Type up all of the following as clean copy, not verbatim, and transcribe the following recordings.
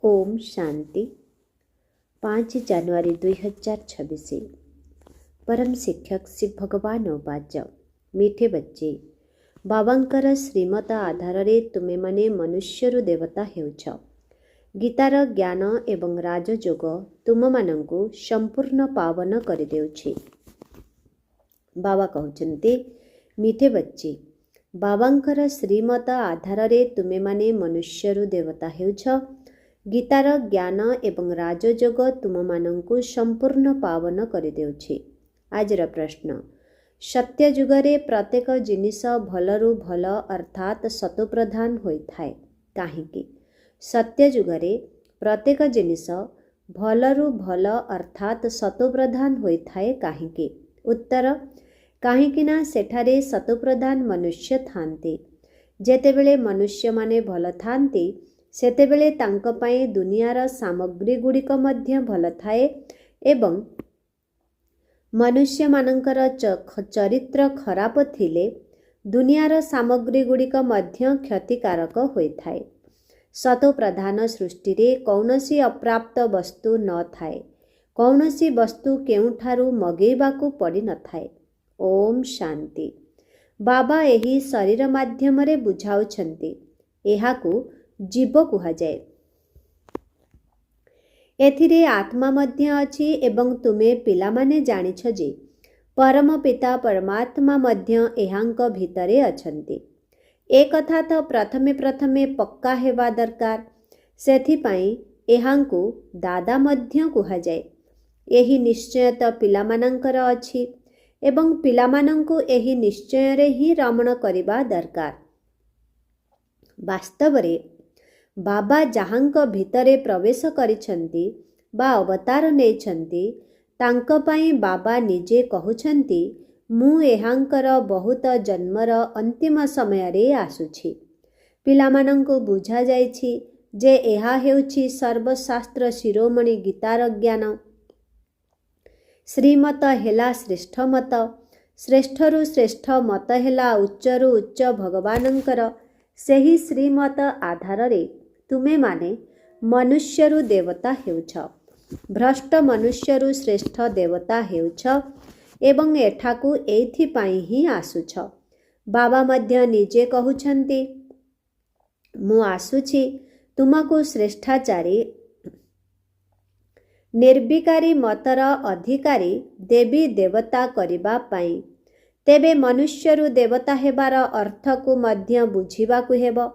ओम शांति 5 ଜାନୁଆରୀ 2026। परम शिक्षक श्री भगवान उवाच मीठे बच्चे बाबांकर श्रीमत आधार रे तुमे माने मनुष्यरु देवता हेउछ। गीतार ज्ञान एवं राजयोग तुम मानंकु संपूर्ण पावन करि देउछि। बाबा कहउछन्ति मीठे बच्चे बाबांकर श्रीमत आधार रे तुमे माने मनुष्यरु देवता हेउछ। गीतार ज्ञान एवं राजयोग तुम मानंकु संपूर्ण पावन करि देउछि। आजर प्रश्न सत्य युगरे प्रत्येक जिनिस भलरु भल अर्थात सतोप्रधान होइथाय काहेकि? सत्य युगरे प्रत्येक जिनिस भलरु भल अर्थात सतोप्रधान होइथाय काहेकि? उत्तर काहेकि ना सेठारे सतोप्रधान मनुष्य थांती। जेतेबेले मनुष्य माने भल थांती सेतेबेले तांको पाए दुनियार सामग्री गुड़िक मध्य भल थाए एवं मनुष्य मानंकर चरित्र खराब थिले दुनियार सामग्री गुड़िक मध्य क्षतिकारक होइथाए। सतो प्रधान सृष्टि रे कौनसी अप्राप्त वस्तु न थाए। कौनसी वस्तु केउठारु मगेबाकू पड़ी न थाए। ओम शांति। बाबा एही शरीर माध्यम रे बुझाउछन्ति। एहाकू जीव कुहाଯାଏ। एथिरे आत्मा मध्य अछि एवं तुमे पिलामाने जानिछ जे परम पिता परमात्मा मध्य एहांक भितरे अछन्ति। ए कथा तो प्रथमे पक्का हेबा दरकार। सेथिपाई एहांकु दादा मध्य कुहाଯାଏ। एही निश्चय तो पिलामानंकर अछि एवं पिलामानंकु एही निश्चय रे ही रमण करिबा दरकार। वास्तव रे बाबा जहाँक भितरे प्रवेश करिछन्ति बा अवतार नेछन्ति तांक पाई बाबा निजे कहउछन्ति मु एहांकर बहुत जन्मर अंतिम समय रे आसुछि। पिलामानंकु बुझा जाइछि जे एहा हेउछि सर्वशास्त्र शिरोमणि गीतार ज्ञान। श्रीमत हेला श्रेष्ठ मत। श्रेष्ठरु श्रेष्ठ मत हेला उच्चरु उच्च भगवानंकर। सेही श्रीमत आधार रे तुमे माने मनुष्यरु देवता हेउछ। भ्रष्ट मनुष्यरु श्रेष्ठ देवता हेउछ एवं एठाकू एथि पाई ही आसुछ। बाबा मध्य निजे कहउछन्ति मु आसुछि तुमको श्रेष्ठाचारी निर्विकारी मतर अधिकारी देवी देवता करिबा पाई। तेबे मनुष्यरु देवता हेबार अर्थ को मध्य बुझिबाकू हेबो।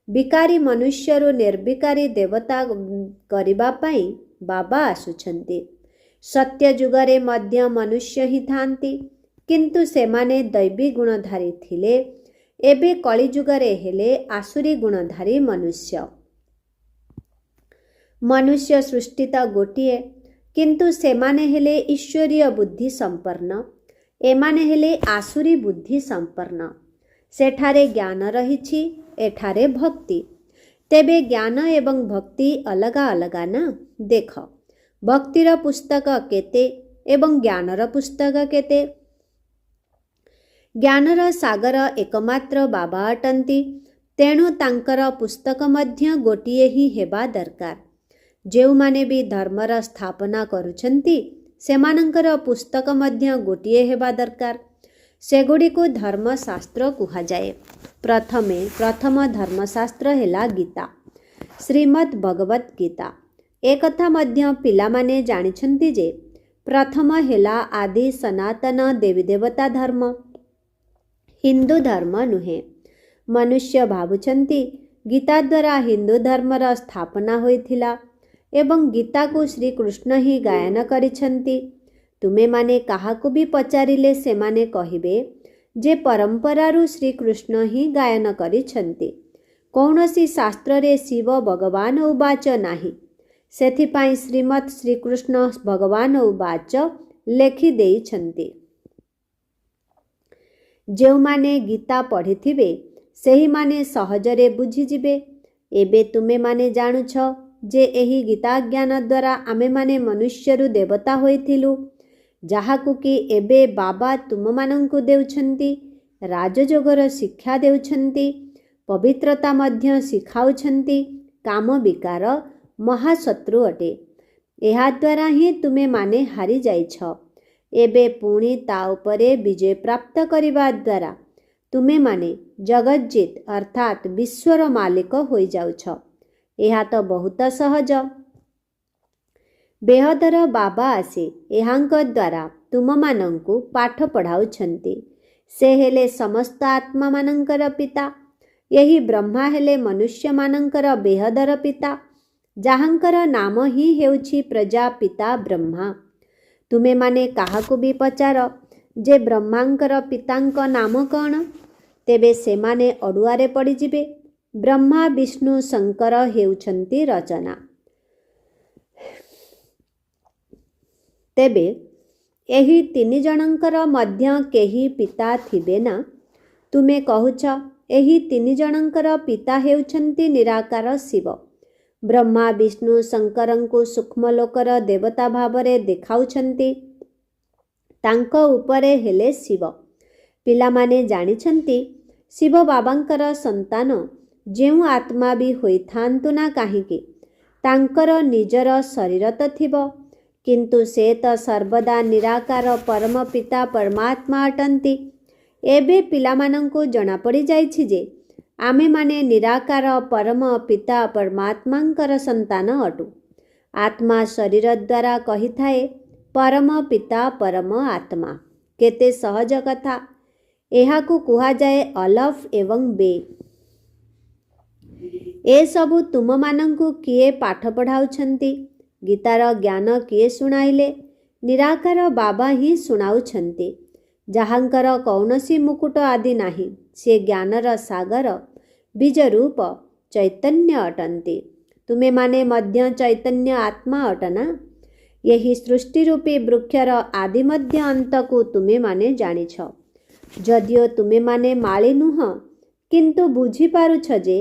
विकारी मनुष्यरु निर्विकारी देवता करिबा पाई बाबा आसुछन्ति। सत्य युगरे मध्य मनुष्य ही थांती किंतु सेमाने दैवी गुणधारी थिले। एबे कली युगरे हेले आसुरी गुणधारी मनुष्य। मनुष्य सृष्टि तो गोटिए किंतु सेमाने हेले ईश्वरीय बुद्धि संपन्न। एमाने हेले आसुरी बुद्धि संपन्न। सेठारे ज्ञान रहिछि एठारे भक्ति। तेबे ज्ञान एवं भक्ति अलगा अलगा ना। देख भक्तिर पुस्तक केते एवं ज्ञानर पुस्तक केते। ज्ञानर सागर एकमात्र बाबा अटंती तेणु तांकर पुस्तक मध्य गोटिए ही हेबा दरकार। जेउ माने भी धर्मर स्थापना करुछन्ति सेमानंकर पुस्तक मध्य गोटिए हेबा दरकार। सेगुड़ी को धर्मशास्त्र कुहाଯାଏ। प्रथम धर्मशास्त्र हेला गीता श्रीमद् भगवत गीता। एक कथा मध्य पिलामाने जानिछन्ति जे प्रथम हेला आदि सनातन देवी देवता धर्म हिंदू धर्म नुहे। मनुष्य भावुछन्ति गीता द्वारा हिंदू धर्मर स्थापना होइथिला एवं गीता को श्री कृष्ण ही गायन करिछन्ति। तुमे माने काहाकू भी पचारिले सेमाने कहिबे जे परंपरारु श्री कृष्ण ही गायन करिछन्ति। कौनसी शास्त्र रे शिव भगवान उवाच नाही। सेथिपाई श्रीमत् श्री कृष्ण भगवान उवाच लेखि देइछन्ति। जेउ माने गीता पढ़िथिबे सेही माने सहजरे बुझिजिबे। एबे तुमे माने जानुछ जे एही गीता ज्ञान द्वारा आमे माने मनुष्यरु देवता होइथिलु जाहाकू कि एबे बाबा तुम मानंकु देउछन्ति। राजयोगर शिक्षा देउछन्ति। पवित्रता मध्य शिखाउछन्ति। काम विकार ମହାଶତ୍ରୁ ଅଟେ। ଏହାଦ୍ୱାରା ହିଁ ତୁମେମାନେ ହାରି ଯାଇଛ। ଏବେ ପୁଣି ତା ଉପରେ ବିଜୟ ପ୍ରାପ୍ତ କରିବା ଦ୍ୱାରା ତୁମେମାନେ ଜଗତଜିତ୍ ଅର୍ଥାତ୍ ବିଶ୍ୱର ମାଲିକ ହୋଇଯାଉଛ। ଏହା ତ ବହୁତ ସହଜ। ବେହଦର ବାବା ଆସି ଏହାଙ୍କ ଦ୍ୱାରା ତୁମମାନଙ୍କୁ ପାଠ ପଢ଼ାଉଛନ୍ତି। ସେ ହେଲେ ସମସ୍ତ ଆତ୍ମାମାନଙ୍କର ପିତା। ଏହି ବ୍ରହ୍ମା ହେଲେ ମନୁଷ୍ୟମାନଙ୍କର ବେହଦର ପିତା, ଯାହାଙ୍କର ନାମ ହିଁ ହେଉଛି ପ୍ରଜାପିତା ବ୍ରହ୍ମା। ତୁମେମାନେ କାହାକୁ ବି ପଚାର ଯେ ବ୍ରହ୍ମାଙ୍କର ପିତାଙ୍କ ନାମ କ'ଣ, ତେବେ ସେମାନେ ଅଡ଼ୁଆରେ ପଡ଼ିଯିବେ। ବ୍ରହ୍ମା, ବିଷ୍ଣୁ, ଶଙ୍କର ହେଉଛନ୍ତି ରଚନା। ତେବେ ଏହି ତିନି ଜଣଙ୍କର ମଧ୍ୟ କେହି ପିତା ଥିବେ ନା? ତୁମେ କହୁଛ ଏହି ତିନି ଜଣଙ୍କର ପିତା ହେଉଛନ୍ତି ନିରାକାର ଶିବ। ବ୍ରହ୍ମା, ବିଷ୍ଣୁ, ଶଙ୍କରଙ୍କୁ ସୂକ୍ଷ୍ମଲୋକର ଦେବତା ଭାବରେ ଦେଖାଉଛନ୍ତି। ତାଙ୍କ ଉପରେ ହେଲେ ଶିବ। ପିଲାମାନେ ଜାଣିଛନ୍ତି ଶିବ ବାବାଙ୍କର ସନ୍ତାନ ଯେଉଁ ଆତ୍ମା ବି ହୋଇଥାନ୍ତୁ ନା କାହିଁକି, ତାଙ୍କର ନିଜର ଶରୀର ତ ଥିବ, କିନ୍ତୁ ସେ ତ ସର୍ବଦା ନିରାକାର ପରମ ପିତା ପରମାତ୍ମା ଅଟନ୍ତି। ଏବେ ପିଲାମାନଙ୍କୁ ଜଣାପଡ଼ିଯାଇଛି ଯେ ଆମେମାନେ ନିରାକାର ପରମ ପିତା ପରମାତ୍ମାଙ୍କର ସନ୍ତାନ ଅଟୁ। ଆତ୍ମା ଶରୀର ଦ୍ୱାରା କହିଥାଏ ପରମ ପିତା ପରମ ଆତ୍ମା। କେତେ ସହଜ କଥା। ଏହାକୁ କୁହାଯାଏ ଅଲଫ ଏବଂ ବେ। ଏସବୁ ତୁମମାନଙ୍କୁ କିଏ ପାଠ ପଢ଼ାଉଛନ୍ତି? ଗୀତାର ଜ୍ଞାନ କିଏ ଶୁଣାଇଲେ? ନିରାକାର ବାବା ହିଁ ଶୁଣାଉଛନ୍ତି। ଯାହାଙ୍କର କୌଣସି ମୁକୁଟ ଆଦି ନାହିଁ, ସେ ଜ୍ଞାନର ସାଗର ବୀଜରୂପ ଚୈତନ୍ୟ ଅଟନ୍ତି। ତୁମେମାନେ ମଧ୍ୟ ଚୈତନ୍ୟ ଆତ୍ମା ଅଟନା। ଏହି ସୃଷ୍ଟିରୂପୀ ବୃକ୍ଷର ଆଦି ମଧ୍ୟ ଅନ୍ତକୁ ତୁମେମାନେ ଜାଣିଛ। ଯଦିଓ ତୁମେମାନେ ମାଳି ନୁହଁ, କିନ୍ତୁ ବୁଝିପାରୁଛ ଯେ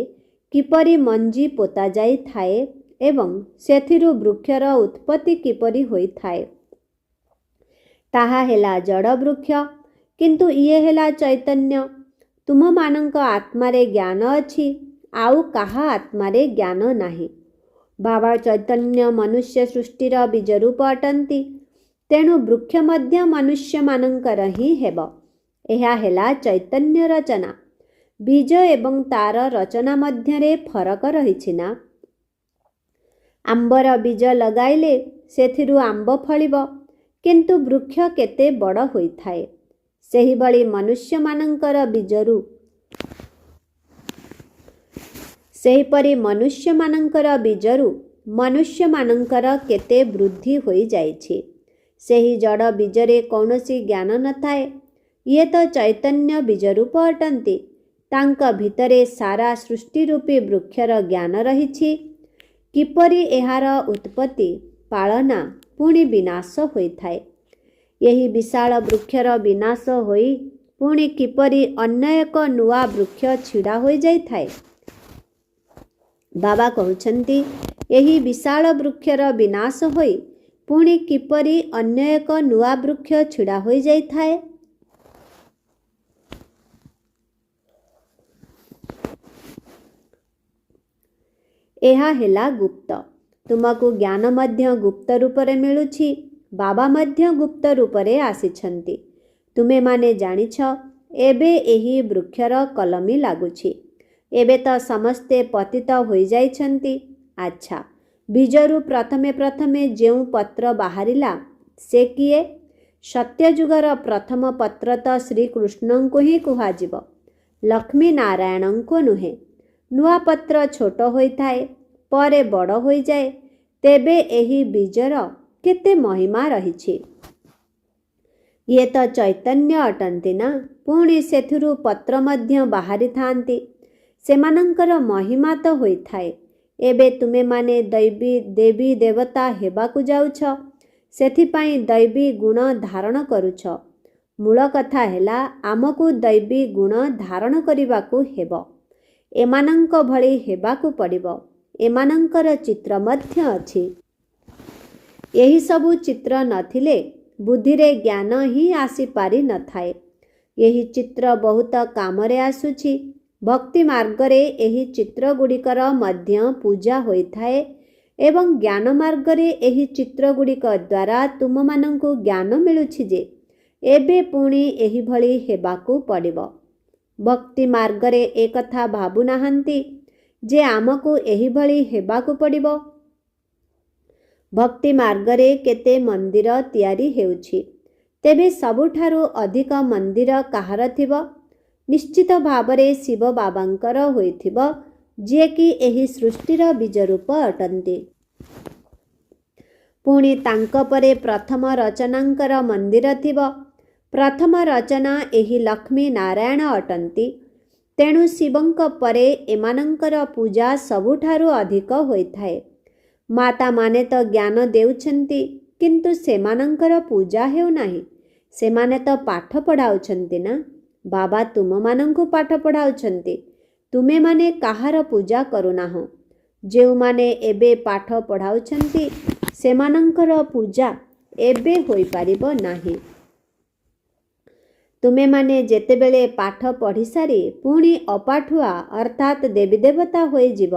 କିପରି ମଞ୍ଜି ପୋତା ଯାଇଥାଏ ଏବଂ ସେଥିରୁ ବୃକ୍ଷର ଉତ୍ପତ୍ତି କିପରି ହୋଇଥାଏ। ତାହା ହେଲା ଜଡ଼ ବୃକ୍ଷ, କିନ୍ତୁ ଇଏ ହେଲା ଚୈତନ୍ୟ। ତୁମମାନଙ୍କ ଆତ୍ମାରେ ଜ୍ଞାନ ଅଛି, ଆଉ କାହା ଆତ୍ମାରେ ଜ୍ଞାନ ନାହିଁ। ବାବା ଚୈତନ୍ୟ ମନୁଷ୍ୟ ସୃଷ୍ଟିର ବୀଜରୂପ ଅଟନ୍ତି। ତେଣୁ ବୃକ୍ଷ ମଧ୍ୟ ମନୁଷ୍ୟମାନଙ୍କର ହିଁ ହେବ। ଏହା ହେଲା ଚୈତନ୍ୟ ରଚନା। ବୀଜ ଏବଂ ତାର ରଚନା ମଧ୍ୟରେ ଫରକ ରହିଛି ନା? ଆମ୍ବର ବୀଜ ଲଗାଇଲେ ସେଥିରୁ ଆମ୍ବ ଫଳିବ, କିନ୍ତୁ ବୃକ୍ଷ କେତେ ବଡ଼ ହୋଇଥାଏ। ସେହିଭଳି ମନୁଷ୍ୟମାନଙ୍କର ବୀଜରୁ ମନୁଷ୍ୟମାନଙ୍କର କେତେ ବୃଦ୍ଧି ହୋଇଯାଇଛି। ସେହି ଜଡ଼ ବୀଜରେ କୌଣସି ଜ୍ଞାନ ନଥାଏ। ଇଏ ତ ଚୈତନ୍ୟ ବୀଜରୂପ ଅଟନ୍ତି। ତାଙ୍କ ଭିତରେ ସାରା ସୃଷ୍ଟିରୂପୀ ବୃକ୍ଷର ଜ୍ଞାନ ରହିଛି। କିପରି ଏହାର ଉତ୍ପତ୍ତି, ପାଳନା, ପୁଣି ବିନାଶ ହୋଇଥାଏ। ଏହି ବିଶାଳ ବୃକ୍ଷର ବିନାଶ ହୋଇ ପୁଣି କିପରି ଅନ୍ୟ ଏକ ନୂଆ ବୃକ୍ଷ ଛିଡ଼ା ହୋଇଯାଇଥାଏ। ବାବା କହୁଛନ୍ତି ଏହି ବିଶାଳ ବୃକ୍ଷର ବିନାଶ ହୋଇ ପୁଣି କିପରି ଅନ୍ୟ ଏକ ନୂଆ ବୃକ୍ଷ ଛିଡ଼ା ହୋଇଯାଇଥାଏ। ଏହା ହେଲା ଗୁପ୍ତ। ତୁମକୁ ଜ୍ଞାନ ମଧ୍ୟ ଗୁପ୍ତ ରୂପରେ ମିଳୁଛି। ବାବା ମଧ୍ୟ ଗୁପ୍ତ ରୂପରେ ଆସିଛନ୍ତି। ତୁମେମାନେ ଜାଣିଛ ଏବେ ଏହି ବୃକ୍ଷର କଲମୀ ଲାଗୁଛି। ଏବେ ତ ସମସ୍ତେ ପତିତ ହୋଇଯାଇଛନ୍ତି। ଆଚ୍ଛା, ବୀଜରୁ ପ୍ରଥମେ ପ୍ରଥମେ ଯେଉଁ ପତ୍ର ବାହାରିଲା ସେ କିଏ? ସତ୍ୟଯୁଗର ପ୍ରଥମ ପତ୍ର ତ ଶ୍ରୀକୃଷ୍ଣଙ୍କୁ ହିଁ କୁହାଯିବ, ଲକ୍ଷ୍ମୀ ନାରାୟଣଙ୍କୁ ନୁହେଁ। ନୂଆ ପତ୍ର ଛୋଟ ହୋଇଥାଏ, ପରେ ବଡ଼ ହୋଇଯାଏ। ତେବେ ଏହି ବୀଜର କେତେ ମହିମା ରହିଛି। ଇଏ ତ ଚୈତନ୍ୟ ଅଟନ୍ତି ନା? ପୁଣି ସେଥିରୁ ପତ୍ର ମଧ୍ୟ ବାହାରିଥାନ୍ତି। ସେମାନଙ୍କର ମହିମା ତ ହୋଇଥାଏ। ଏବେ ତୁମେମାନେ ଦେବୀ ଦେବତା ହେବାକୁ ଯାଉଛ, ସେଥିପାଇଁ ଦୈବୀ ଗୁଣ ଧାରଣ କରୁଛ। ମୂଳ କଥା ହେଲା ଆମକୁ ଦୈବୀ ଗୁଣ ଧାରଣ କରିବାକୁ ହେବ। ଏମାନଙ୍କ ଭଳି ହେବାକୁ ପଡ଼ିବ। ଏମାନଙ୍କର ଚିତ୍ର ମଧ୍ୟ ଅଛି। ଏହିସବୁ ଚିତ୍ର ନଥିଲେ ବୁଦ୍ଧିରେ ଜ୍ଞାନ ହିଁ ଆସିପାରି ନଥାଏ। ଏହି ଚିତ୍ର ବହୁତ କାମରେ ଆସୁଛି। ଭକ୍ତି ମାର୍ଗରେ ଏହି ଚିତ୍ରଗୁଡ଼ିକର ମଧ୍ୟ ପୂଜା ହୋଇଥାଏ। ଏବଂ ଜ୍ଞାନ ମାର୍ଗରେ ଏହି ଚିତ୍ରଗୁଡ଼ିକ ଦ୍ୱାରା ତୁମମାନଙ୍କୁ ଜ୍ଞାନ ମିଳୁଛି ଯେ ଏବେ ପୁଣି ଏହିଭଳି ହେବାକୁ ପଡ଼ିବ। ଭକ୍ତି ମାର୍ଗରେ ଏକଥା ଭାବୁନାହାନ୍ତି ଯେ ଆମକୁ ଏହିଭଳି ହେବାକୁ ପଡ଼ିବ। ଭକ୍ତି ମାର୍ଗରେ କେତେ ମନ୍ଦିର ତିଆରି ହେଉଛି, ତେବେ ସବୁଠାରୁ ଅଧିକ ମନ୍ଦିର କାହାର ଥିବ? ନିଶ୍ଚିତ ଭାବରେ ଶିବ ବାବାଙ୍କର ହୋଇଥିବ, ଯିଏକି ଏହି ସୃଷ୍ଟିର ବୀଜରୂପ ଅଟନ୍ତି। ପୁଣି ତାଙ୍କ ପରେ ପ୍ରଥମ ରଚନାଙ୍କର ମନ୍ଦିର ଥିବ। ପ୍ରଥମ ରଚନା ଏହି ଲକ୍ଷ୍ମୀ ନାରାୟଣ ଅଟନ୍ତି। ତେଣୁ ଶିବଙ୍କ ପରେ ଏମାନଙ୍କର ପୂଜା ସବୁଠାରୁ ଅଧିକ ହୋଇଥାଏ। ମାତାମାନେ ତ ଜ୍ଞାନ ଦେଉଛନ୍ତି, କିନ୍ତୁ ସେମାନଙ୍କର ପୂଜା ହେଉନାହିଁ। ସେମାନେ ତ ପାଠ ପଢ଼ାଉଛନ୍ତି ନା। ବାବା ତୁମମାନଙ୍କୁ ପାଠ ପଢ଼ାଉଛନ୍ତି। ତୁମେମାନେ କାହାର ପୂଜା କରୁନାହଁ। ଯେଉଁମାନେ ଏବେ ପାଠ ପଢ଼ାଉଛନ୍ତି ସେମାନଙ୍କର ପୂଜା ଏବେ ହୋଇପାରିବ ନାହିଁ। ତୁମେମାନେ ଯେତେବେଳେ ପାଠ ପଢ଼ିସାରି ପୁଣି ଅପାଠୁଆ ଅର୍ଥାତ୍ ଦେବୀଦେବତା ହୋଇଯିବ,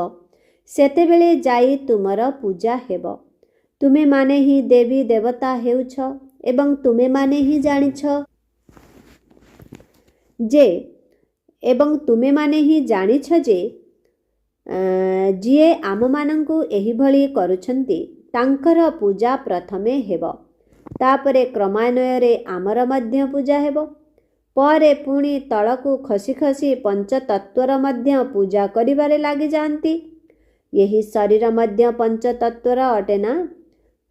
ସେତେବେଳେ ଯାଇ ତୁମର ପୂଜା ହେବ। ତୁମେମାନେ ହିଁ ଦେବୀ ଦେବତା ହେଉଛ ଏବଂ ତୁମେମାନେ ହିଁ ଜାଣିଛ ଯେ ଯିଏ ଆମମାନଙ୍କୁ ଏହିଭଳି କରୁଛନ୍ତି ତାଙ୍କର ପୂଜା ପ୍ରଥମେ ହେବ। ତାପରେ କ୍ରମାନ୍ୱୟରେ ଆମର ମଧ୍ୟ ପୂଜା ହେବ। ପରେ ପୁଣି ତଳକୁ ଖସି ଖସି ପଞ୍ଚତତ୍ୱର ମଧ୍ୟ ପୂଜା କରିବାରେ ଲାଗିଯାଆନ୍ତି। ଏହି ଶରୀର ମଧ୍ୟ ପଞ୍ଚତତ୍ୱର ଅଟେ ନା।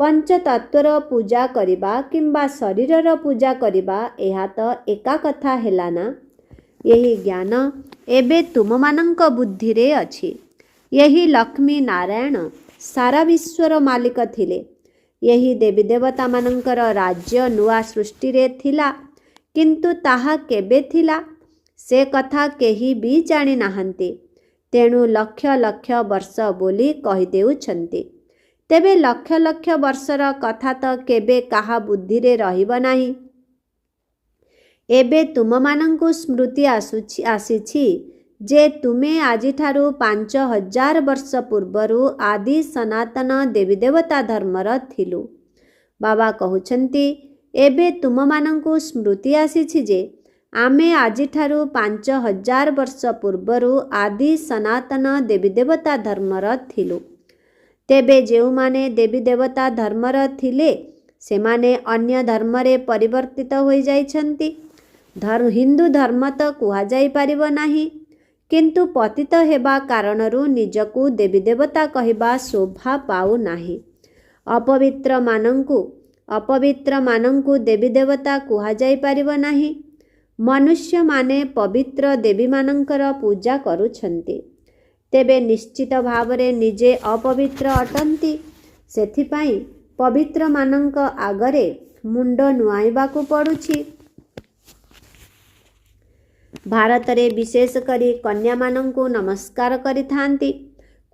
ପଞ୍ଚତତ୍ୱର ପୂଜା କରିବା କିମ୍ବା ଶରୀରର ପୂଜା କରିବା ଏହା ତ ଏକା କଥା ହେଲା ନା। ଏହି ଜ୍ଞାନ ଏବେ ତୁମମାନଙ୍କ ବୁଦ୍ଧିରେ ଅଛି। ଏହି ଲକ୍ଷ୍ମୀ ନାରାୟଣ ସାରା ବିଶ୍ୱର ମାଲିକ ଥିଲେ। ଏହି ଦେବୀଦେବତାମାନଙ୍କର ରାଜ୍ୟ ନୂଆ ସୃଷ୍ଟିରେ ଥିଲା, କିନ୍ତୁ ତାହା କେବେ ଥିଲା ସେ କଥା କେହି ବି ଜାଣିନାହାନ୍ତି। ତେଣୁ ଲକ୍ଷ ଲକ୍ଷ ବର୍ଷ ବୋଲି କହିଦେଉଛନ୍ତି। ତେବେ ଲକ୍ଷ ଲକ୍ଷ ବର୍ଷର କଥା ତ କେବେ କାହା ବୁଦ୍ଧିରେ ରହିବ ନାହିଁ। ଏବେ ତୁମମାନଙ୍କୁ ସ୍ମୃତି ଆସିଛି ଯେ ତୁମେ ଆଜିଠାରୁ 5000 ବର୍ଷ ପୂର୍ବରୁ ଆଦି ସନାତନ ଦେବୀଦେବତା ଧର୍ମର ଥିଲୁ। ବାବା କହୁଛନ୍ତି, ଏବେ ତୁମମାନଙ୍କୁ ସ୍ମୃତି ଆସିଛି ଯେ ଆମେ ଆଜିଠାରୁ 5000 ବର୍ଷ ପୂର୍ବରୁ ଆଦି ସନାତନ ଦେବୀଦେବତା ଧର୍ମର ଥିଲୁ। ତେବେ ଯେଉଁମାନେ ଦେବୀଦେବତା ଧର୍ମର ଥିଲେ ସେମାନେ ଅନ୍ୟ ଧର୍ମରେ ପରିବର୍ତ୍ତିତ ହୋଇଯାଇଛନ୍ତି। ହିନ୍ଦୁ ଧର୍ମ ତ କୁହାଯାଇପାରିବ ନାହିଁ, କିନ୍ତୁ ପତିତ ହେବା କାରଣରୁ ନିଜକୁ ଦେବୀଦେବତା କହିବା ଶୋଭା ପାଉନାହିଁ। ଅପବିତ୍ରମାନଙ୍କୁ ଦେବୀଦେବତା କୁହାଯାଇପାରିବ ନାହିଁ। ମନୁଷ୍ୟମାନେ ପବିତ୍ର ଦେବୀମାନଙ୍କର ପୂଜା କରୁଛନ୍ତି, ତେବେ ନିଶ୍ଚିତ ଭାବରେ ନିଜେ ଅପବିତ୍ର ଅଟନ୍ତି। ସେଥିପାଇଁ ପବିତ୍ରମାନଙ୍କ ଆଗରେ ମୁଣ୍ଡ ନୁଆଇବାକୁ ପଡ଼ୁଛି। ଭାରତରେ ବିଶେଷ କରି କନ୍ୟାମାନଙ୍କୁ ନମସ୍କାର କରିଥାନ୍ତି।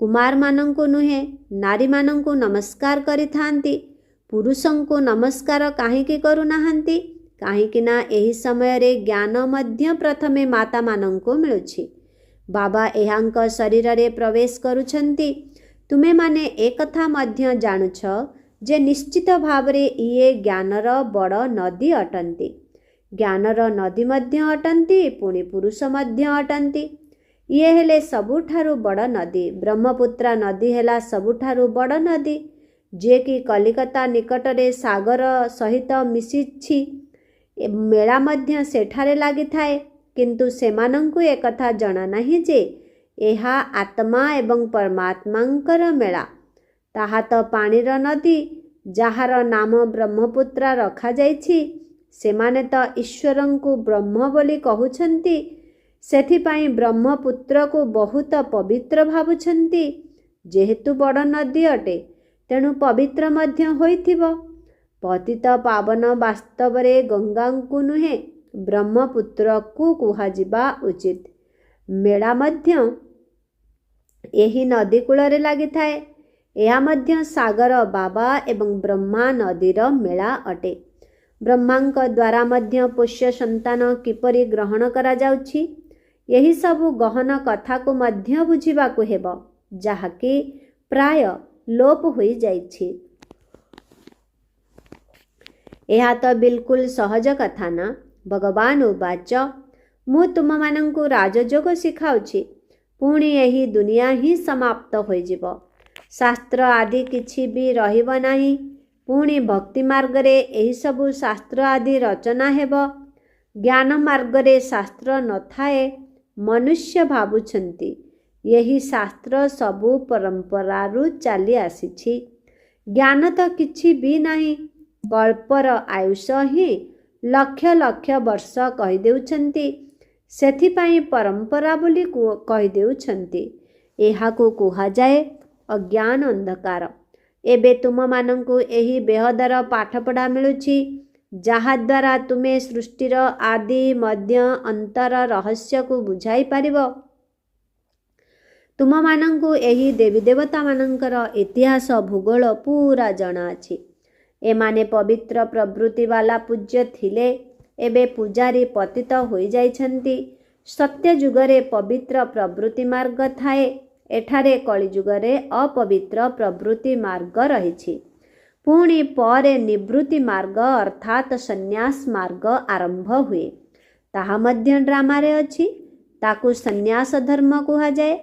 କୁମାରମାନଙ୍କୁ ନୁହେଁ, ନାରୀମାନଙ୍କୁ ନମସ୍କାର କରିଥାନ୍ତି। ପୁରୁଷଙ୍କୁ ନମସ୍କାର କାହିଁକି କରୁନାହାନ୍ତି? କାହିଁକି ନା ଏହି ସମୟରେ ଜ୍ଞାନ ମଧ୍ୟ ପ୍ରଥମେ ମାତାମାନଙ୍କୁ ମିଳୁଛି। ବାବା ଏହାଙ୍କ ଶରୀରରେ ପ୍ରବେଶ କରୁଛନ୍ତି। ତୁମେମାନେ ଏକଥା ମଧ୍ୟ ଜାଣୁଛ ଯେ ନିଶ୍ଚିତ ଭାବରେ ଇଏ ଜ୍ଞାନର ବଡ଼ ନଦୀ ଅଟନ୍ତି। ଜ୍ଞାନର ନଦୀ ମଧ୍ୟ ଅଟନ୍ତି, ପୁଣି ପୁରୁଷ ମଧ୍ୟ ଅଟନ୍ତି। ଇଏ ହେଲେ ସବୁଠାରୁ ବଡ଼ ନଦୀ। ବ୍ରହ୍ମପୁତ୍ରା ନଦୀ ହେଲା ସବୁଠାରୁ ବଡ଼ ନଦୀ, ଯିଏକି କଲିକତା ନିକଟରେ ସାଗର ସହିତ ମିଶିଛି। ମେଳା ମଧ୍ୟ ସେଠାରେ ଲାଗିଥାଏ, କିନ୍ତୁ ସେମାନଙ୍କୁ ଏକଥା ଜଣାନାହିଁ ଯେ ଏହା ଆତ୍ମା ଏବଂ ପରମାତ୍ମାଙ୍କର ମେଳା। ତାହା ତ ପାଣିର ନଦୀ, ଯାହାର ନାମ ବ୍ରହ୍ମପୁତ୍ରା ରଖାଯାଇଛି। ସେମାନେ ତ ଈଶ୍ୱରଙ୍କୁ ବ୍ରହ୍ମ ବୋଲି କହୁଛନ୍ତି। ସେଥିପାଇଁ ବ୍ରହ୍ମପୁତ୍ରକୁ ବହୁତ ପବିତ୍ର ଭାବୁଛନ୍ତି। ଯେହେତୁ ବଡ଼ ନଦୀ ଅଟେ, ତେଣୁ ପବିତ୍ର ମଧ୍ୟ ହୋଇଥିବ। ପତିତ ପାବନ ବାସ୍ତବରେ ଗଙ୍ଗାଙ୍କୁ ନୁହେଁ, ବ୍ରହ୍ମପୁତ୍ରକୁ କୁହାଯିବା ଉଚିତ। ମେଳା ମଧ୍ୟ ଏହି ନଦୀ କୂଳରେ ଲାଗିଥାଏ। ଏହା ମଧ୍ୟ ସାଗର ବାବା ଏବଂ ବ୍ରହ୍ମା ନଦୀର ମେଳା ଅଟେ। ବ୍ରହ୍ମାଙ୍କ ଦ୍ୱାରା ମଧ୍ୟ ପୋଷ୍ୟ ସନ୍ତାନ କିପରି ଗ୍ରହଣ କରାଯାଉଛି, ଏହିସବୁ ଗହନ କଥାକୁ ମଧ୍ୟ ବୁଝିବାକୁ ହେବ, ଯାହାକି ପ୍ରାୟ ଲୋପ ହୋଇଯାଇଛି। ଏହା ତ ବିଲକୁଲ ସହଜ କଥା ନା। ଭଗବାନ ଉବାଚ, ମୁଁ ତୁମମାନଙ୍କୁ ରାଜଯୋଗ ଶିଖାଉଛି, ପୁଣି ଏହି ଦୁନିଆ ହିଁ ସମାପ୍ତ ହୋଇଯିବ। ଶାସ୍ତ୍ର ଆଦି କିଛି ବି ରହିବ ନାହିଁ। ପୁଣି ଭକ୍ତି ମାର୍ଗରେ ଏହିସବୁ ଶାସ୍ତ୍ର ଆଦି ରଚନା ହେବ। ଜ୍ଞାନ ମାର୍ଗରେ ଶାସ୍ତ୍ର ନଥାଏ। ମନୁଷ୍ୟ ଭାବୁଛନ୍ତି ଏହି ଶାସ୍ତ୍ର ସବୁ ପରମ୍ପରାରୁ ଚାଲି ଆସିଛି। ଜ୍ଞାନ ତ କିଛି ବି ନାହିଁ। କଳ୍ପର ଆୟୁଷ ହିଁ ଲକ୍ଷ ଲକ୍ଷ ବର୍ଷ କହିଦେଉଛନ୍ତି। ସେଥିପାଇଁ ପରମ୍ପରା ବୋଲି କହିଦେଉଛନ୍ତି। ଏହାକୁ କୁହାଯାଏ ଅଜ୍ଞାନ ଅନ୍ଧକାର। ଏବେ ତୁମମାନଙ୍କୁ ଏହି ବେହଦର ପାଠପଢ଼ା ମିଳୁଛି, ଯାହାଦ୍ୱାରା ତୁମେ ସୃଷ୍ଟିର ଆଦି ମଧ୍ୟ ଅନ୍ତର ରହସ୍ୟକୁ ବୁଝାଇ ପାରିବ। ତୁମମାନଙ୍କୁ ଏହି ଦେବୀ ଦେବତାମାନଙ୍କର ଇତିହାସ ଭୂଗୋଳ ପୁରା ଜଣାଅଛି। ଏମାନେ ପବିତ୍ର ପ୍ରବୃତ୍ତିବାଲା ପୂଜ୍ୟ ଥିଲେ। ଏବେ ପୂଜାରୀ ପତିତ ହୋଇଯାଇଛନ୍ତି। ସତ୍ୟ ଯୁଗରେ ପବିତ୍ର ପ୍ରବୃତ୍ତି ମାର୍ଗ ଥାଏ। ଏଠାରେ କଳିଯୁଗରେ ଅପବିତ୍ର ପ୍ରବୃତ୍ତି ମାର୍ଗ ରହିଛି। ପୁଣି ପରେ ନିବୃତ୍ତି ମାର୍ଗ ଅର୍ଥାତ୍ ସନ୍ନ୍ୟାସ ମାର୍ଗ ଆରମ୍ଭ ହୁଏ। ତାହା ମଧ୍ୟ ଡ୍ରାମାରେ ଅଛି। ତାକୁ ସନ୍ନ୍ୟାସ ଧର୍ମ କୁହାଯାଏ।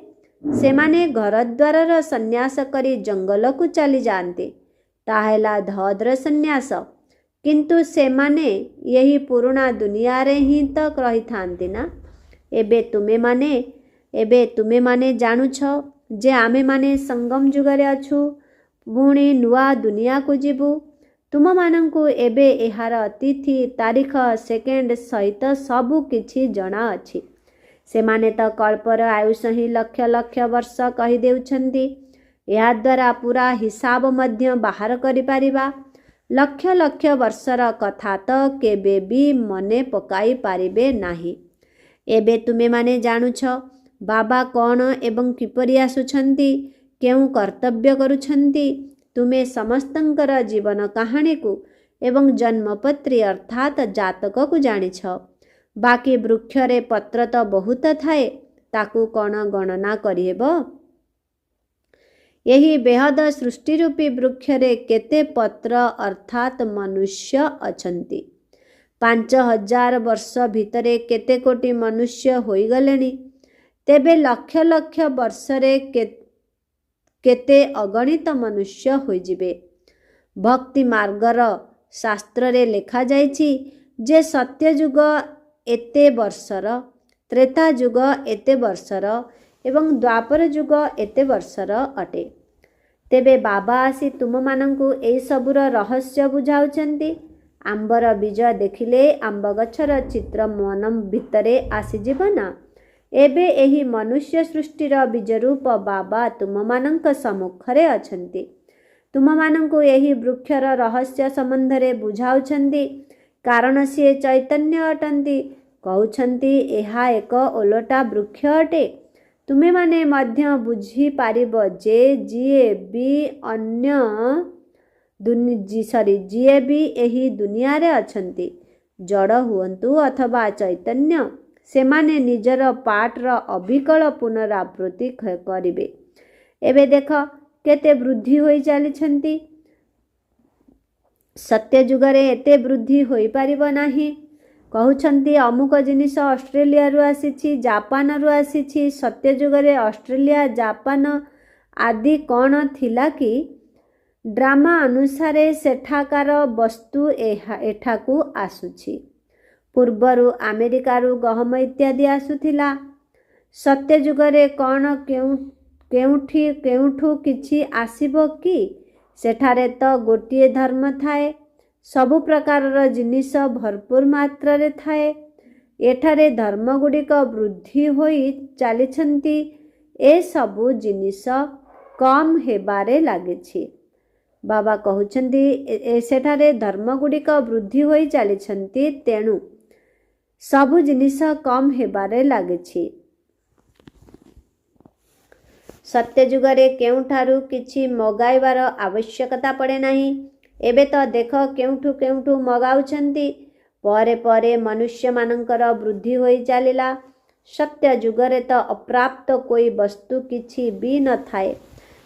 ସେମାନେ ଘରଦ୍ୱାରର ସନ୍ନ୍ୟାସ କରି ଜଙ୍ଗଲକୁ ଚାଲିଯାଆନ୍ତି। ତାହା ହେଲା ଧଦ୍ର ସନ୍ନ୍ୟାସ। କିନ୍ତୁ ସେମାନେ ଏହି ପୁରୁଣା ଦୁନିଆରେ ହିଁ ତ ରହିଥାନ୍ତି ନା। ଏବେ ତୁମେମାନେ ଜାଣୁଛ ଯେ ଆମେମାନେ ସଙ୍ଗମ ଯୁଗରେ ଅଛୁ, ପୁଣି ନୂଆ ଦୁନିଆକୁ ଯିବୁ। ତୁମମାନଙ୍କୁ ଏବେ ଏହାର ତିଥି, ତାରିଖ, ସେକେଣ୍ଡ ସହିତ ସବୁ କିଛି ଜଣାଅଛି। ସେମାନେ ତ କଳ୍ପର ଆୟୁଷ ହିଁ ଲକ୍ଷ ଲକ୍ଷ ବର୍ଷ କହିଦେଉଛନ୍ତି। ଏହାଦ୍ୱାରା ପୁରା ହିସାବ ମଧ୍ୟ ବାହାର କରିପାରିବା। ଲକ୍ଷ ଲକ୍ଷ ବର୍ଷର କଥା ତ କେବେ ବି ମନେ ପକାଇ ପାରିବେ ନାହିଁ। ଏବେ ତୁମେମାନେ ଜାଣୁଛ ବାବା କ'ଣ ଏବଂ କିପରି ଆସୁଛନ୍ତି, କେଉଁ କର୍ତ୍ତବ୍ୟ କରୁଛନ୍ତି। ତୁମେ ସମସ୍ତଙ୍କର ଜୀବନ କାହାଣୀକୁ ଏବଂ ଜନ୍ମପତ୍ରୀ ଅର୍ଥାତ୍ ଜାତକକୁ ଜାଣିଛ। ବାକି ବୃକ୍ଷରେ ପତ୍ର ତ ବହୁତ ଥାଏ, ତାକୁ କ'ଣ ଗଣନା କରିହେବ? ଏହି ବେହଦ ସୃଷ୍ଟିରୂପୀ ବୃକ୍ଷରେ କେତେ ପତ୍ର ଅର୍ଥାତ୍ ମନୁଷ୍ୟ ଅଛନ୍ତି? 5000 ବର୍ଷ ଭିତରେ କେତେ କୋଟି ମନୁଷ୍ୟ ହୋଇଗଲେଣି। ତେବେ ଲକ୍ଷ ଲକ୍ଷ ବର୍ଷରେ କେତେ ଅଗଣିତ ମନୁଷ୍ୟ ହୋଇଯିବେ। ଭକ୍ତି ମାର୍ଗର ଶାସ୍ତ୍ରରେ ଲେଖାଯାଇଛି ଯେ ସତ୍ୟଯୁଗ ଏତେ ବର୍ଷର, ତ୍ରେତା ଯୁଗ ଏତେ ବର୍ଷର ଏବଂ ଦ୍ୱାପର ଯୁଗ ଏତେ ବର୍ଷର ଅଟେ। ତେବେ ବାବା ଆସି ତୁମମାନଙ୍କୁ ଏହିସବୁର ରହସ୍ୟ ବୁଝାଉଛନ୍ତି। ଆମ୍ବର ବୀଜ ଦେଖିଲେ ଆମ୍ବ ଗଛର ଚିତ୍ର ମନ ଭିତରେ ଆସିଯିବ ନା। ଏବେ ଏହି ମନୁଷ୍ୟ ସୃଷ୍ଟିର ବୀଜରୂପ ବାବା ତୁମମାନଙ୍କ ସମ୍ମୁଖରେ ଅଛନ୍ତି। ତୁମମାନଙ୍କୁ ଏହି ବୃକ୍ଷର ରହସ୍ୟ ସମ୍ବନ୍ଧରେ ବୁଝାଉଛନ୍ତି, କାରଣ ସିଏ ଚୈତନ୍ୟ ଅଟନ୍ତି। କହୁଛନ୍ତି ଏହା ଏକ ଓଲଟା ବୃକ୍ଷ ଅଟେ। ତୁମେମାନେ ମଧ୍ୟ ବୁଝିପାରିବ ଯେ ଯିଏ ବି ଏହି ଦୁନିଆରେ ଅଛନ୍ତି, ଜଡ଼ ହୁଅନ୍ତୁ ଅଥବା ଚୈତନ୍ୟ, ସେମାନେ ନିଜର ପାଠର ଅବିକଳ ପୁନରାବୃତ୍ତି କରିବେ। ଏବେ ଦେଖ କେତେ ବୃଦ୍ଧି ହୋଇ ଚାଲିଛନ୍ତି। ସତ୍ୟ ଯୁଗରେ ଏତେ ବୃଦ୍ଧି ହୋଇପାରିବ ନାହିଁ। କହୁଛନ୍ତି ଅମୁକ ଜିନିଷ ଅଷ୍ଟ୍ରେଲିଆରୁ ଆସିଛି, ଜାପାନରୁ ଆସିଛି। ସତ୍ୟ ଯୁଗରେ ଅଷ୍ଟ୍ରେଲିଆ, ଜାପାନ ଆଦି କ'ଣ ଥିଲା କି? ଡ୍ରାମା ଅନୁସାରେ ସେଠାକାର ବସ୍ତୁ ଏଠାକୁ ଆସୁଛି। ପୂର୍ବରୁ ଆମେରିକାରୁ ଗହମ ଇତ୍ୟାଦି ଆସୁଥିଲା। ସତ୍ୟ ଯୁଗରେ କ'ଣ କେଉଁଠୁ କିଛି ଆସିବ କି? ସେଠାରେ ତ ଗୋଟିଏ ଧର୍ମ ଥାଏ। ସବୁ ପ୍ରକାରର ଜିନିଷ ଭରପୁର ମାତ୍ରାରେ ଥାଏ। ଏଠାରେ ଧର୍ମଗୁଡ଼ିକ ବୃଦ୍ଧି ହୋଇ ଚାଲିଛନ୍ତି। ଏସବୁ ଜିନିଷ କମ୍ ହେବାରେ ଲାଗିଛି। ବାବା କହୁଛନ୍ତି ସେଠାରେ ଧର୍ମଗୁଡ଼ିକ ବୃଦ୍ଧି ହୋଇ ଚାଲିଛନ୍ତି, ତେଣୁ ସବୁ ଜିନିଷ କମ୍ ହେବାରେ ଲାଗିଛି। ସତ୍ୟ ଯୁଗରେ କେଉଁଠାରୁ କିଛି ମଗାଇବାର ଆବଶ୍ୟକତା ପଡ଼େ ନାହିଁ। ଏବେ ତ ଦେଖ କେଉଁଠୁ ମଗାଉଛନ୍ତି। ପରେ ପରେ ମନୁଷ୍ୟମାନଙ୍କର ବୃଦ୍ଧି ହୋଇ ଚାଲିଲା। ସତ୍ୟ ଯୁଗରେ ତ ଅପ୍ରାପ୍ତ କୋଇ ବସ୍ତୁ କିଛି ବି ନଥାଏ।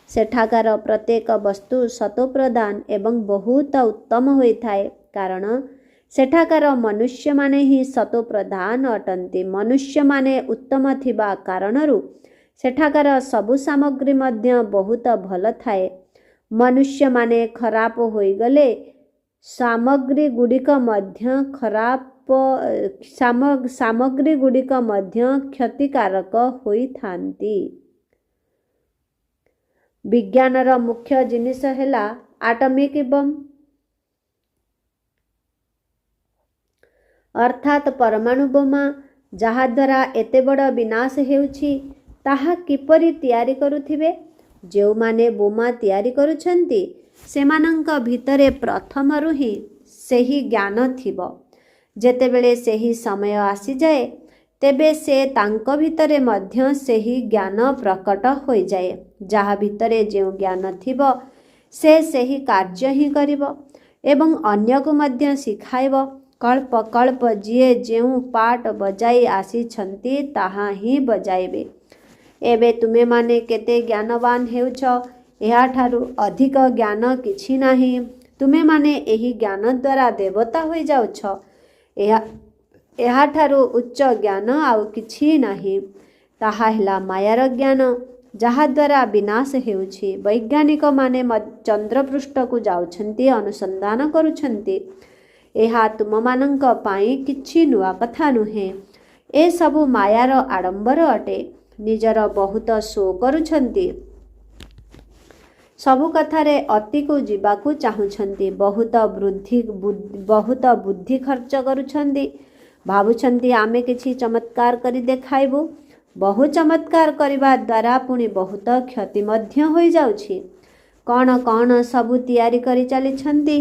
ସେଠାକାର ପ୍ରତ୍ୟେକ ବସ୍ତୁ ସତୋପ୍ରଧାନ ଏବଂ ବହୁତ ଉତ୍ତମ ହୋଇଥାଏ, କାରଣ ସେଠାକାର ମନୁଷ୍ୟମାନେ ହିଁ ସତୋପ୍ରଧାନ ଅଟନ୍ତି। ମନୁଷ୍ୟମାନେ ଉତ୍ତମ ଥିବା କାରଣରୁ ସେଠାକାର ସବୁ ସାମଗ୍ରୀ ମଧ୍ୟ ବହୁତ ଭଲ ଥାଏ। ମନୁଷ୍ୟମାନେ ଖରାପ ହୋଇଗଲେ ସାମଗ୍ରୀ ଗୁଡ଼ିକ ମଧ୍ୟ କ୍ଷତିକାରକ ହୋଇଥାନ୍ତି। ବିଜ୍ଞାନର ମୁଖ୍ୟ ଜିନିଷ ହେଲା ଆଟମିକ ବମ୍, ଅର୍ଥାତ୍ ପରମାଣୁ ବୋମା। ଯାହାଦ୍ୱାରା ଏତେ ବଡ଼ ବିନାଶ ହେଉଛି, ତାହା କିପରି ତିଆରି କରୁଥିବେ? ଯେଉଁମାନେ ବୋମା ତିଆରି କରୁଛନ୍ତି ସେମାନଙ୍କ ଭିତରେ ପ୍ରଥମରୁ ହିଁ ସେହି ଜ୍ଞାନ ଥିବ। ଯେତେବେଳେ ସେହି ସମୟ ଆସିଯାଏ, ତେବେ ସେ ତାଙ୍କ ଭିତରେ ମଧ୍ୟ ସେହି ଜ୍ଞାନ ପ୍ରକଟ ହୋଇଯାଏ। ଯାହା ଭିତରେ ଯେଉଁ ଜ୍ଞାନ ଥିବ, ସେ ସେହି କାର୍ଯ୍ୟ ହିଁ କରିବ ଏବଂ ଅନ୍ୟକୁ ମଧ୍ୟ ଶିଖାଇବ। କଳ୍ପ କଳ୍ପ ଯିଏ ଯେଉଁ ପାଟ ବଜାଇ ଆସିଛନ୍ତି ତାହା ହିଁ ବଜାଇବେ। ଏବେ ତୁମେମାନେ କେତେ ଜ୍ଞାନବାନ ହେଉଛ, ଏହାଠାରୁ ଅଧିକ ଜ୍ଞାନ କିଛି ନାହିଁ। ତୁମେମାନେ ଏହି ଜ୍ଞାନ ଦ୍ୱାରା ଦେବତା ହୋଇଯାଉଛ। ଏହାଠାରୁ ଉଚ୍ଚ ଜ୍ଞାନ ଆଉ କିଛି ନାହିଁ। ତାହା ହେଲା ମାୟାର ଜ୍ଞାନ, ଯାହାଦ୍ୱାରା ବିନାଶ ହେଉଛି। ବୈଜ୍ଞାନିକମାନେ ଚନ୍ଦ୍ରପୃଷ୍ଠକୁ ଯାଉଛନ୍ତି, ଅନୁସନ୍ଧାନ କରୁଛନ୍ତି। ଏହା ତୁମମାନଙ୍କ ପାଇଁ କିଛି ନୂଆ କଥା ନୁହେଁ। ଏସବୁ ମାୟାର ଆଡ଼ମ୍ବର ଅଟେ। ନିଜର ବହୁତ ଶୋ କରୁଛନ୍ତି, ସବୁ କଥାରେ ଅତିକୁ ଯିବାକୁ ଚାହୁଁଛନ୍ତି, ବହୁତ ବୁଦ୍ଧି ଖର୍ଚ୍ଚ କରୁଛନ୍ତି। ଭାବୁଛନ୍ତି ଆମେ କିଛି ଚମତ୍କାର କରି ଦେଖାଇବୁ। ବହୁ ଚମତ୍କାର କରିବା ଦ୍ୱାରା ପୁଣି ବହୁତ କ୍ଷତି ମଧ୍ୟ ହୋଇଯାଉଛି। କ'ଣ କ'ଣ ସବୁ ତିଆରି କରି ଚାଲିଛନ୍ତି।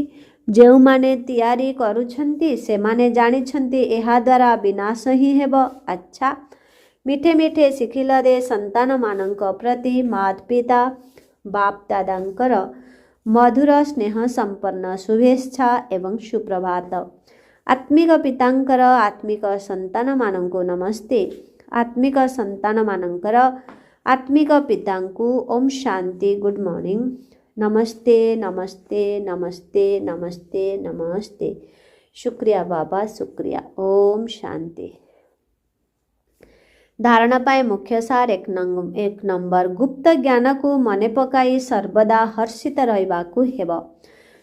ଯେଉଁମାନେ ତିଆରି କରୁଛନ୍ତି ସେମାନେ ଜାଣିଛନ୍ତି ଏହାଦ୍ୱାରା ବିନାଶ ହିଁ ହେବ। ଆଚ୍ଛା, ମିଠେ ମିଠେ ଶିଖିଲରେ ସନ୍ତାନମାନଙ୍କ ପ୍ରତି ମାତା ପିତା ବାପ ଦାଦାଙ୍କର ମଧୁର ସ୍ନେହ ସମ୍ପନ୍ନ ଶୁଭେଚ୍ଛା ଏବଂ ସୁପ୍ରଭାତ। ଆତ୍ମିକ ପିତାଙ୍କର ଆତ୍ମିକ ସନ୍ତାନମାନଙ୍କୁ ନମସ୍ତେ। ଆତ୍ମିକ ସନ୍ତାନମାନଙ୍କର ଆତ୍ମିକ ପିତାଙ୍କୁ ଓମ୍ ଶାନ୍ତି, ଗୁଡ୍ ମର୍ଣ୍ଣିଂ। ନମସ୍ତେ ନମସ୍ତେ ନମସ୍ତେ ନମସ୍ତେ ନମସ୍ତେ। ଶୁକ୍ରିୟା ବାବା, ଶୁକ୍ରିୟା। ଓମ୍ ଶାନ୍ତି। ଧାରଣା ପାଇଁ ମୁଖ୍ୟ ସାର 1 ନମ୍ବର। ଗୁପ୍ତ ଜ୍ଞାନକୁ ମନେ ପକାଇ ସର୍ବଦା ହର୍ଷିତ ରହିବାକୁ ହେବ।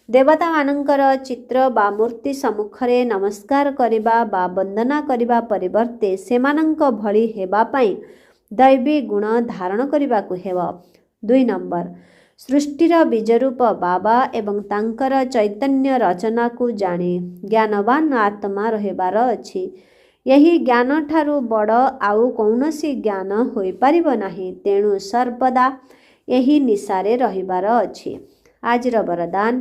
ଦେବତାମାନଙ୍କର ଚିତ୍ର ବା ମୂର୍ତ୍ତି ସମ୍ମୁଖରେ ନମସ୍କାର କରିବା ବା ବନ୍ଦନା କରିବା ପରିବର୍ତ୍ତେ ସେମାନଙ୍କ ଭଳି ହେବା ପାଇଁ ଦୈବୀ ଗୁଣ ଧାରଣ କରିବାକୁ ହେବ। 2 ନମ୍ବର। ସୃଷ୍ଟିର ବୀଜରୂପ ବାବା ଏବଂ ତାଙ୍କର ଚୈତନ୍ୟ ରଚନାକୁ ଜାଣି ଜ୍ଞାନବାନ ଆତ୍ମା ରହିବାର ଅଛି। ଏହି ଜ୍ଞାନଠାରୁ ବଡ଼ ଆଉ କୌଣସି ଜ୍ଞାନ ହୋଇପାରିବ ନାହିଁ। ତେଣୁ ସର୍ବଦା ଏହି ନିଶାରେ ରହିବାର ଅଛି। ଆଜିର ବରଦାନ,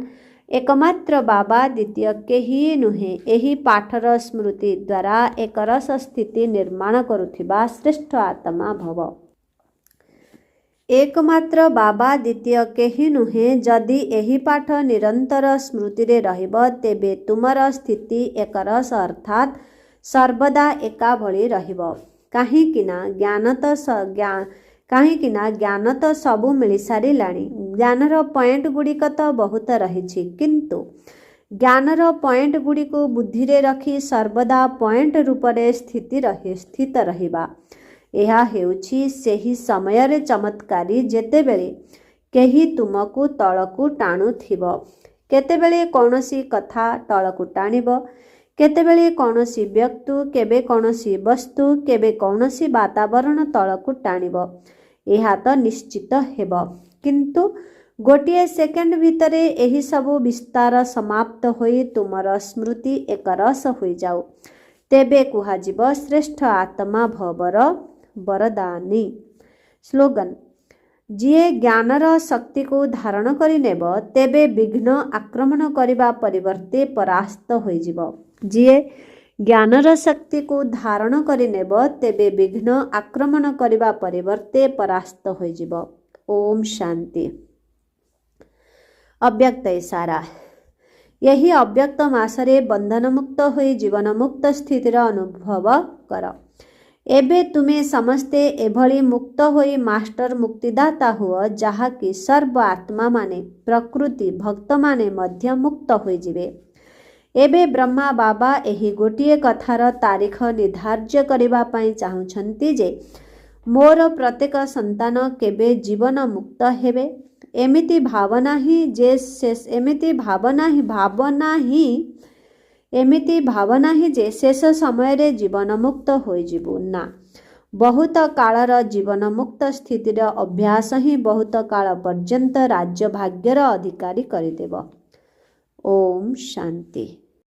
ଏକମାତ୍ର ବାବା, ଦ୍ୱିତୀୟ କେହି ନୁହେଁ। ଏହି ପାଠର ସ୍ମୃତି ଦ୍ୱାରା ଏକରସ ସ୍ଥିତି ନିର୍ମାଣ କରୁଥିବା ଶ୍ରେଷ୍ଠ ଆତ୍ମା ଭବ। ଏକମାତ୍ର ବାବା, ଦ୍ୱିତୀୟ କେହି ନୁହେଁ। ଯଦି ଏହି ପାଠ ନିରନ୍ତର ସ୍ମୃତିରେ ରହିବ, ତେବେ ତୁମର ସ୍ଥିତି ଏକରସ ଅର୍ଥାତ୍ ସର୍ବଦା ଏକା ଭଳି ରହିବ। କାହିଁକିନା ଜ୍ଞାନ ତ ସବୁ ମିଳିସାରିଲାଣି। ଜ୍ଞାନର ପଏଣ୍ଟ ଗୁଡ଼ିକ ତ ବହୁତ ରହିଛି, କିନ୍ତୁ ଜ୍ଞାନର ପଏଣ୍ଟ ଗୁଡ଼ିକୁ ବୁଦ୍ଧିରେ ରଖି ସର୍ବଦା ପଏଣ୍ଟ ରୂପରେ ସ୍ଥିତ ରହିବା। ଏହା ହେଉଛି ସେହି ସମୟରେ ଚମତ୍କାରୀ, ଯେତେବେଳେ କେହି ତୁମକୁ ତଳକୁ ଟାଣୁଥିବ। କେତେବେଳେ କୌଣସି କଥା ତଳକୁ ଟାଣିବ, କେତେବେଳେ କୌଣସି ବ୍ୟକ୍ତି, କେବେ କୌଣସି ବସ୍ତୁ, କେବେ କୌଣସି ବାତାବରଣ ତଳକୁ ଟାଣିବ। ଏହା ତ ନିଶ୍ଚିତ ହେବ। କିନ୍ତୁ ଗୋଟିଏ ସେକେଣ୍ଡ ଭିତରେ ଏହିସବୁ ବିସ୍ତାର ସମାପ୍ତ ହୋଇ ତୁମର ସ୍ମୃତି ଏକରସ ହୋଇଯାଉ। ତେବେ କୁହାଯିବ ଶ୍ରେଷ୍ଠ ଆତ୍ମା ଭବର ବରଦାନୀ। ସ୍ଲୋଗାନ: ଯିଏ ଜ୍ଞାନର ଶକ୍ତିକୁ ଧାରଣ କରିନେବ, ତେବେ ବିଘ୍ନ ଆକ୍ରମଣ କରିବା ପରିବର୍ତ୍ତେ ପରାସ୍ତ ହୋଇଯିବ। ଯିଏ ଜ୍ଞାନର ଶକ୍ତିକୁ ଧାରଣ କରିନେବ, ତେବେ ବିଘ୍ନ ଆକ୍ରମଣ କରିବା ପରିବର୍ତ୍ତେ ପରାସ୍ତ ହୋଇଯିବ। ଓମ୍ ଶାନ୍ତି। ଅବ୍ୟକ୍ତ ଇଶାରା। ଏହି ଅବ୍ୟକ୍ତ ମାସରେ ବନ୍ଧନମୁକ୍ତ ହୋଇ ଜୀବନମୁକ୍ତ ସ୍ଥିତିର ଅନୁଭବ କର। एबे तुमे समस्ते एभली मुक्त होई मास्टर मुक्तिदाता हुआ जहाँकि सर्व आत्मा माने प्रकृति भक्त माने मध्य मुक्त होई जिवे। एबे ब्रह्मा बाबा एही गोटिए कथार तारीख निर्धार्य करिबा पाई चाहुछंती जे मोर प्रत्येक संतान केबे जीवन मुक्त हेबे। एमिति भावना ही जे शेष समय रे जीवन मुक्त होई जिबु ना। बहुत कालर जीवन मुक्त स्थितिर अभ्यास ही बहुत काल पर्यंत राज्य भाग्यर अधिकारी करिदेव। ओम शांति।